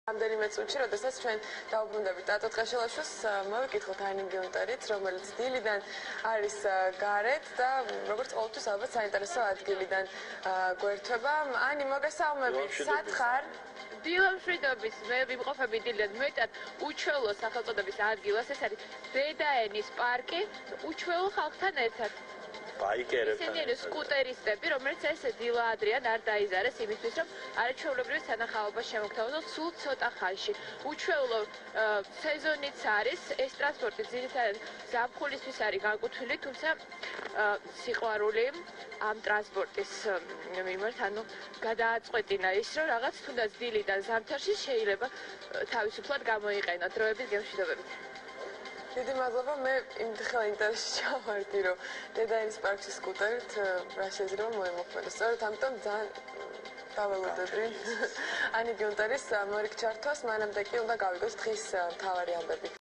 რამდენიმე წუთში, როდესაც ჩვენ დაუბრუნდებით ტატო ტყეშელაშვილს, მოვიკითხოთ ანი გიუნტერით, რომელიც დილიდან არის გარეთ და როგორც ყოველთვის ალბათ საინტერესო ადგილიდან გვერდება. ანი, მოგესალმებით, სათხარ? დილამშვიდობის, მე ვიმყოფები დილიდან მეტად უჩვეულო სახელწოდების ადგილას, ეს არის დედაენის პარკი, უჩვეულო ხალხთან ერთად. ისინი არის სკუტერისტები, რომელიც ეს დილა ადრიან არ დაიზარეს იმისთვის, რომ არაჩვეულებრივი სანახაობა შემოგთავაზოს სულ ცოტა ხანში. უჩვეულო სეზონიც არის, ეს ტრანსპორტი ძირითადად ზაფხულისთვის არის განკუთვნილი, თუმცა სიყვარული ამ ტრანსპორტის მიმართ, ანუ გადააწყვეტინა ის, რომ რაღაც თუნდაც დილიდან ზამთარში შეიძლება თავისუფლად გამოიყენოთ დროების გემშვიდობებით. დიდი მადლობა, მე იმდიხარ ინტერესში ჩავარდი, რომ დედაენის პარკში სკუტერით რა შეიძლება მოემოქმედოს. სწორედ ამიტომ ძალიან დაველოდები. ანი გიუნტერის მორიგ ჩართვას, მანამდე კი უნდა გავიგოს დღის მთავარი ამბები.